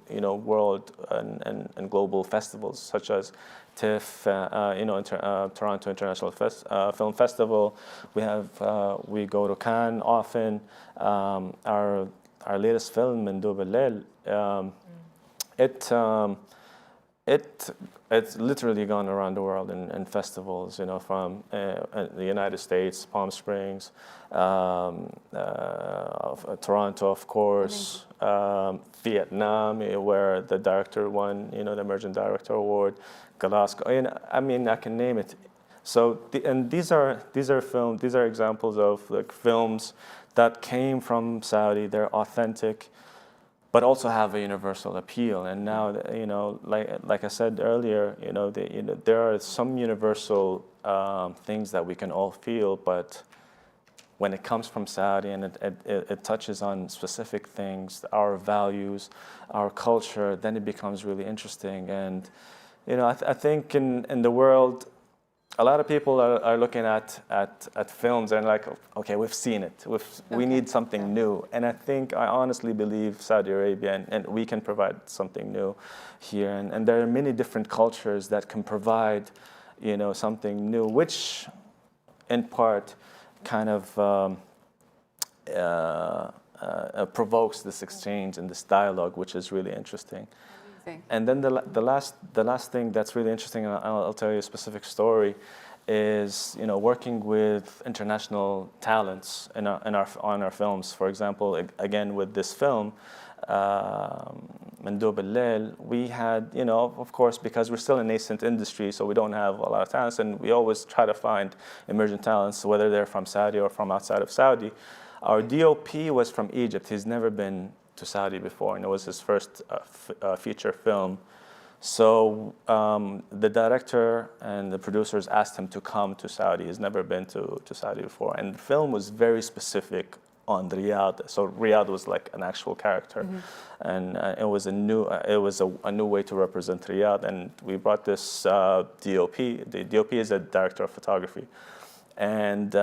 world and global festivals such as TIFF, Toronto International Film Festival. We go to Cannes often. Our latest film, Mandou Bellel, it's literally gone around the world in festivals, from the United States, Palm Springs, Toronto, of course, Vietnam, where the director won, the Emerging Director Award, Glasgow. I can name it. So, these are examples of like films that came from Saudi. They're authentic, but also have a universal appeal. And now, like I said earlier, there are some universal things that we can all feel, but when it comes from Saudi and it touches on specific things, our values, our culture, then it becomes really interesting. And I think in the world, a lot of people are looking at films and like, okay, we've seen it. We need something new. And I honestly believe Saudi Arabia, and we can provide something new here. And there are many different cultures that can provide, something new, which in part kind of provokes this exchange and this dialogue, which is really interesting. And then the last thing that's really interesting, and I'll tell you a specific story, is working with international talents on our films. For example, again with this film, Mandoob al-Layl, we had, of course, because we're still a nascent industry, so we don't have a lot of talents, and we always try to find emerging talents, whether they're from Saudi or from outside of Saudi. Our DOP was from Egypt. He's never been to Saudi before, and it was his first feature film. So the director and the producers asked him to come to Saudi. He's never been to Saudi before. And the film was very specific on Riyadh. So Riyadh was like an actual character. And it was a new way to represent Riyadh. And we brought this DOP. The DOP is a director of photography. And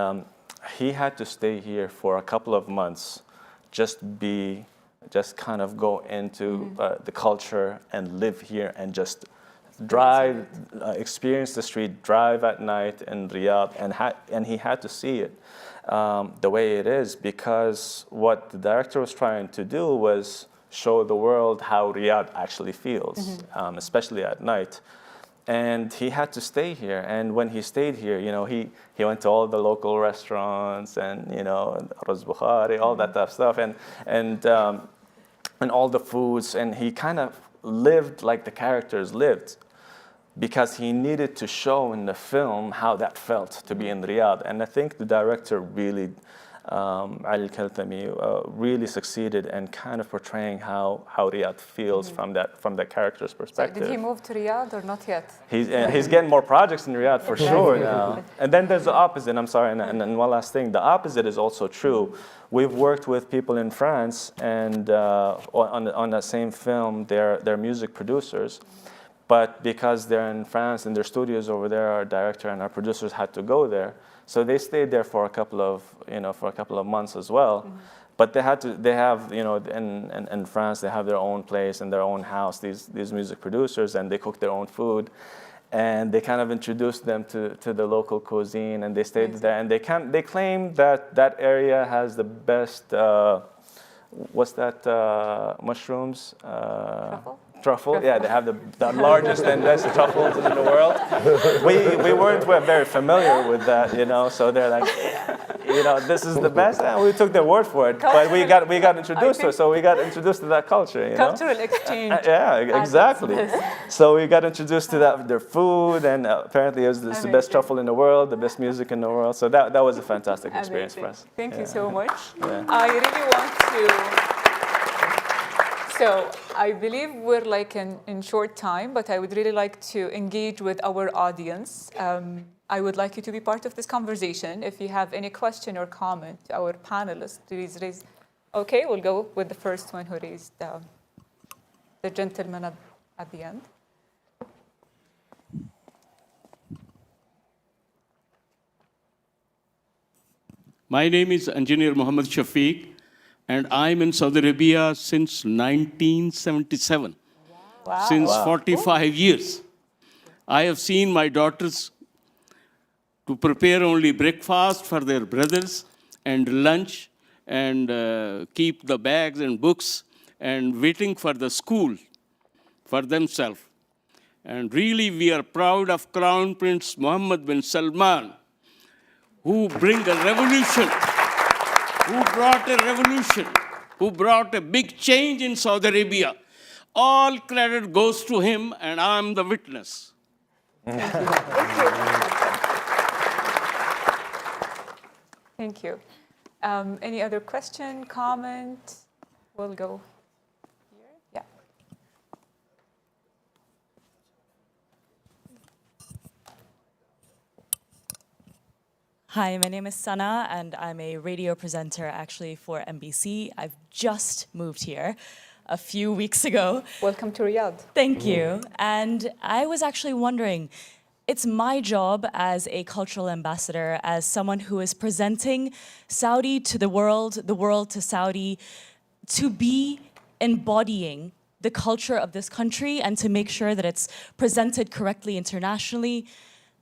he had to stay here for a couple of months, just kind of go into the culture and live here and just drive, experience the street, drive at night in Riyadh, and he had to see it the way it is, because what the director was trying to do was show the world how Riyadh actually feels, especially at night. And he had to stay here. And when he stayed here, he went to all the local restaurants and, Ras Bukhari, all that type of stuff, and all the foods. And he kind of lived like the characters lived, because he needed to show in the film how that felt to be in Riyadh. And I think the director really, Ali Al-Kaltami, really succeeded in kind of portraying how Riyadh feels from that character's perspective. So did he move to Riyadh or not yet? He's getting more projects in Riyadh for sure now. And then there's the opposite. I'm sorry, and one last thing. The opposite is also true. We've worked with people in France, and on that same film, they're music producers. But because they're in France and their studios over there, our director and our producers had to go there. So they stayed there for a couple of months as well. But they have, in France, they have their own place and their own house, these music producers, and they cook their own food. And they kind of introduced them to the local cuisine, and they stayed there. And they claim that area has the best, what's that, mushrooms? Truffle, yeah, they have the largest and best truffles in the world. We weren't very familiar with that, so they're like, this is the best, and we took their word for it. But we got introduced to it, so we got introduced to that culture, Cultural exchange. Yeah, exactly. So we got introduced to their food, and apparently it was the best truffle in the world, the best music in the world. So that was a fantastic experience for us. Thank you so much. Yeah. I really want to. So I believe we're like in short time, but I would really like to engage with our audience. I would like you to be part of this conversation. If you have any question or comment, our panelists, please raise. Okay, we'll go with the first one who raised the gentleman at the end. My name is Engineer Muhammad Shafiq, and I'm in Saudi Arabia since 1977, since 45 years. I have seen my daughters to prepare only breakfast for their brothers and lunch, and keep the bags and books and waiting for the school for themselves. And really, we are proud of Crown Prince Mohammed bin Salman, who bring a revolution, who brought a big change in Saudi Arabia. All credit goes to him, and I'm the witness. Thank you. Any other question, comment? We'll go here. Yeah. Hi, my name is Sana, and I'm a radio presenter actually for NBC. I've just moved here a few weeks ago. Welcome to Riyadh. Thank you. And I was actually wondering, it's my job as a cultural ambassador, as someone who is presenting Saudi to the world to Saudi, to be embodying the culture of this country and to make sure that it's presented correctly internationally.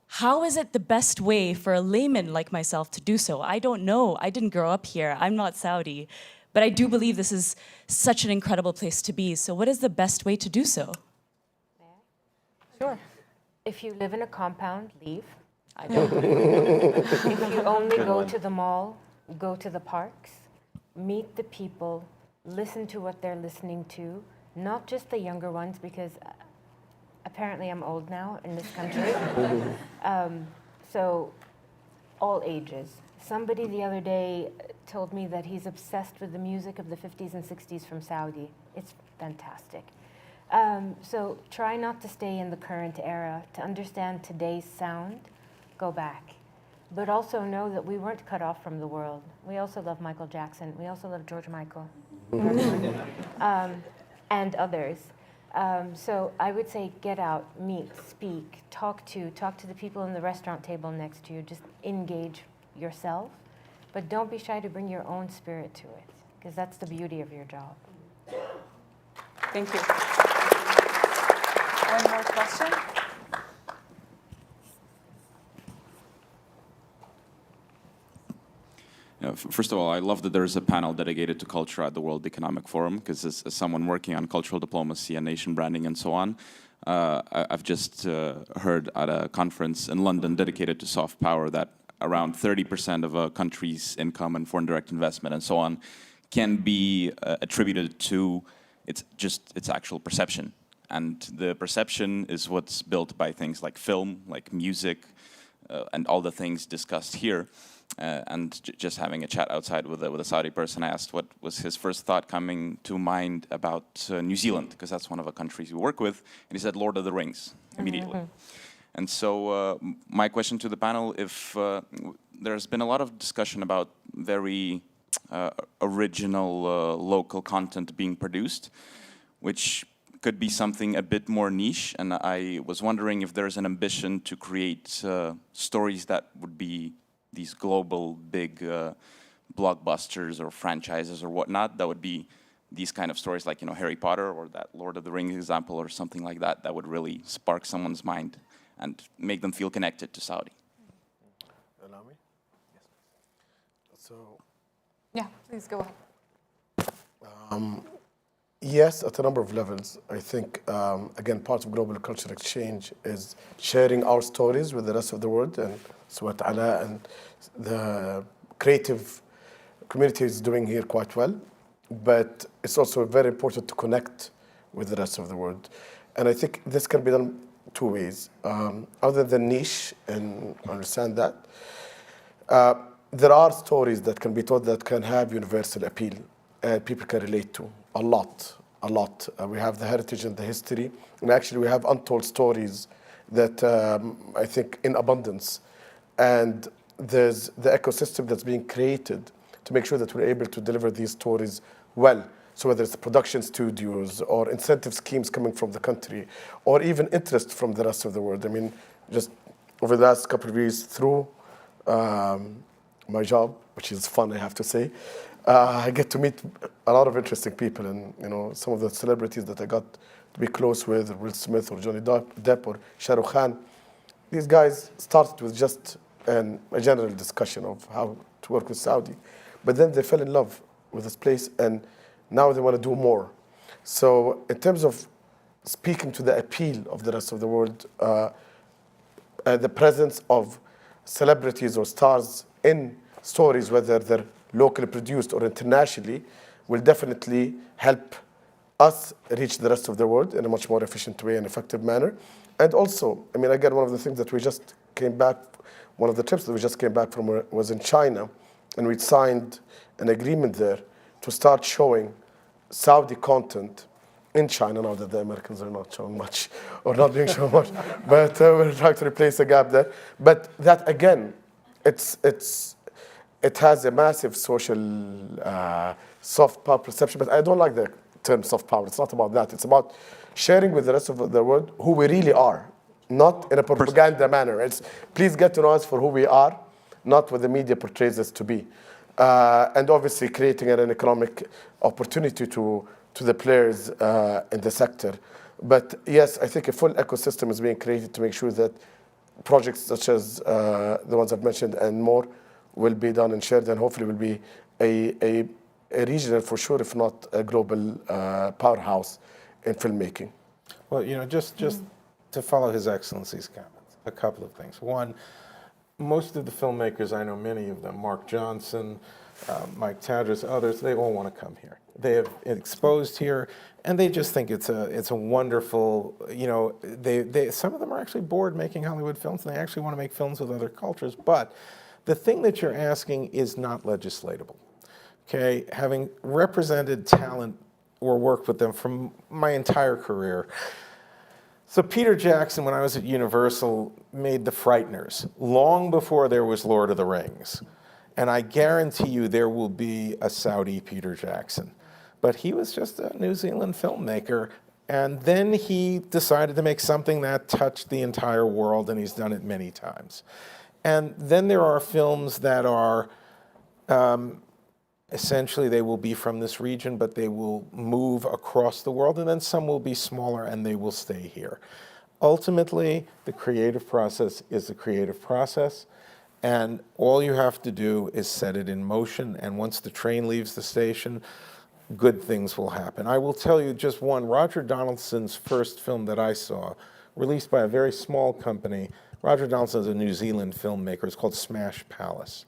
How is it the best way for a layman like myself to do so? I don't know. I didn't grow up here. I'm not Saudi. But I do believe this is such an incredible place to be. So what is the best way to do so? Sure. If you live in a compound, leave. I don't. If you only go to the mall, go to the parks, meet the people, listen to what they're listening to, not just the younger ones, because apparently I'm old now in this country. So all ages. Somebody the other day told me that he's obsessed with the music of the 50s and 60s from Saudi. It's fantastic. So try not to stay in the current era. To understand today's sound, go back. But also know that we weren't cut off from the world. We also love Michael Jackson. We also love George Michael. And others. So I would say get out, meet, speak, talk to the people in the restaurant table next to you. Just engage yourself. But don't be shy to bring your own spirit to it, because that's the beauty of your job. Thank you. One more question? First of all, I love that there is a panel dedicated to culture at the World Economic Forum, because as someone working on cultural diplomacy and nation branding and so on, I've just heard at a conference in London dedicated to soft power that around 30% of a country's income and foreign direct investment and so on can be attributed to its actual perception. And the perception is what's built by things like film, like music, and all the things discussed here. And just having a chat outside with a Saudi person, I asked what was his first thought coming to mind about New Zealand, because that's one of the countries we work with, and he said Lord of the Rings immediately. And so my question to the panel, if there's been a lot of discussion about very original local content being produced, which could be something a bit more niche, and I was wondering if there's an ambition to create stories that would be these global big blockbusters or franchises or whatnot, that would be these kind of stories like, Harry Potter or that Lord of the Rings example or something like that, that would really spark someone's mind and make them feel connected to Saudi. Allow me? Yes. So, Yeah, please go ahead. yes, at a number of levels. I think, again, part of global culture exchange is sharing our stories with the rest of the world, and so what Ala and the creative community is doing here quite well. But it's also very important to connect with the rest of the world. And I think this can be done two ways. Other than niche, and understand that, there are stories that can be told that can have universal appeal and people can relate to a lot. We have the heritage and the history, and actually we have untold stories that I think in abundance. And there's the ecosystem that's being created to make sure that we're able to deliver these stories well. So whether it's production studios or incentive schemes coming from the country, or even interest from the rest of the world. I mean, just over the last couple of years through my job, which is fun, I have to say, I get to meet a lot of interesting people, and some of the celebrities that I got to be close with, Will Smith or Johnny Depp or Shah Rukh Khan. These guys started with just a general discussion of how to work with Saudi, but then they fell in love with this place, and now they want to do more. So in terms of speaking to the appeal of the rest of the world, the presence of celebrities or stars in stories, whether they're locally produced or internationally, will definitely help us reach the rest of the world in a much more efficient way and effective manner. And also, I mean, again, one of the things that we just came back, one of the trips that we just came back from was in China, and we signed an agreement there to start showing Saudi content in China, now that the Americans are not showing much or not doing so much, but we're trying to replace the gap there. But that, again, it has a massive social soft power perception, but I don't like the term soft power. It's not about that. It's about sharing with the rest of the world who we really are, not in a propaganda manner. It's please get to know us for who we are, not what the media portrays us to be. And obviously creating an economic opportunity to the players in the sector. But yes, I think a full ecosystem is being created to make sure that projects such as the ones I've mentioned and more will be done and shared, and hopefully will be a regional, for sure, if not a global powerhouse in filmmaking. Well, just to follow His Excellency's comments, a couple of things. One, most of the filmmakers, I know many of them, Mark Johnson, Mike Tadros, others, they all want to come here. They have exposed here, and they just think it's a wonderful, some of them are actually bored making Hollywood films, and they actually want to make films with other cultures. But the thing that you're asking is not legislatable. Okay, having represented talent or worked with them from my entire career. So Peter Jackson, when I was at Universal, made The Frighteners long before there was Lord of the Rings. And I guarantee you there will be a Saudi Peter Jackson. But he was just a New Zealand filmmaker. And then he decided to make something that touched the entire world, and he's done it many times. And then there are films that are, essentially they will be from this region, but they will move across the world, and then some will be smaller and they will stay here. Ultimately, the creative process is the creative process, and all you have to do is set it in motion, and once the train leaves the station, good things will happen. I will tell you just one, Roger Donaldson's first film that I saw, released by a very small company. Roger Donaldson is a New Zealand filmmaker. It's called Smash Palace.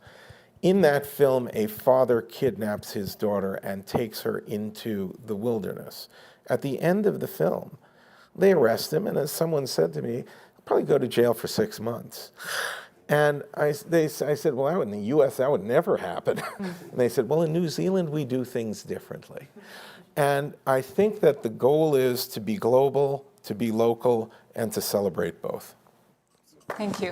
In that film, a father kidnaps his daughter and takes her into the wilderness. At the end of the film, they arrest him, and as someone said to me, he'll probably go to jail for 6 months. And I said, well, in the US, that would never happen. And they said, well, in New Zealand, we do things differently. And I think that the goal is to be global, to be local, and to celebrate both. Thank you.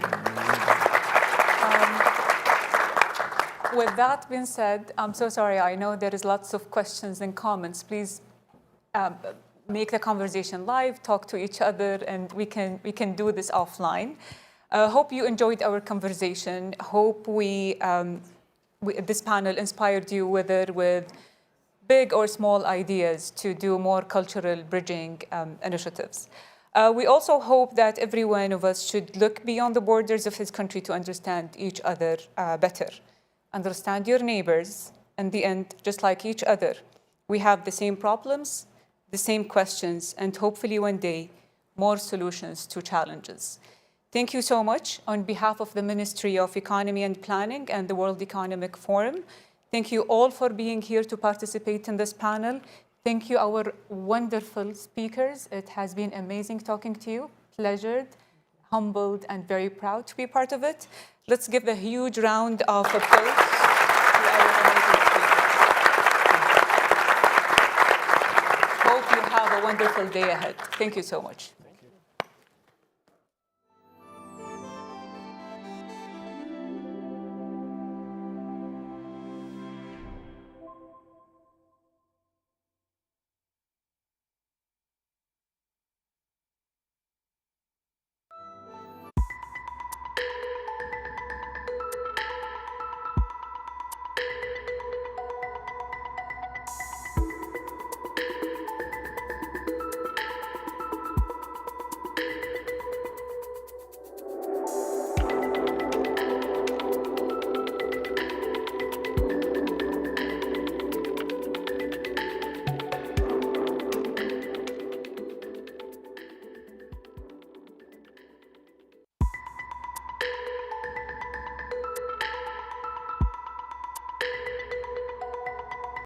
With that being said, I'm so sorry. I know there is lots of questions and comments. Please make the conversation live, talk to each other, and we can do this offline. Hope you enjoyed our conversation. Hope this panel inspired you, whether with big or small ideas, to do more cultural bridging initiatives. We also hope that every one of us should look beyond the borders of his country to understand each other better. Understand your neighbors. In the end, just like each other, we have the same problems, the same questions, and hopefully one day, more solutions to challenges. Thank you so much on behalf of the Ministry of Economy and Planning and the World Economic Forum. Thank you all for being here to participate in this panel. Thank you, our wonderful speakers. It has been amazing talking to you, pleasured, humbled, and very proud to be part of it. Let's give a huge round of applause to our amazing speakers. Hope you have a wonderful day ahead. Thank you so much.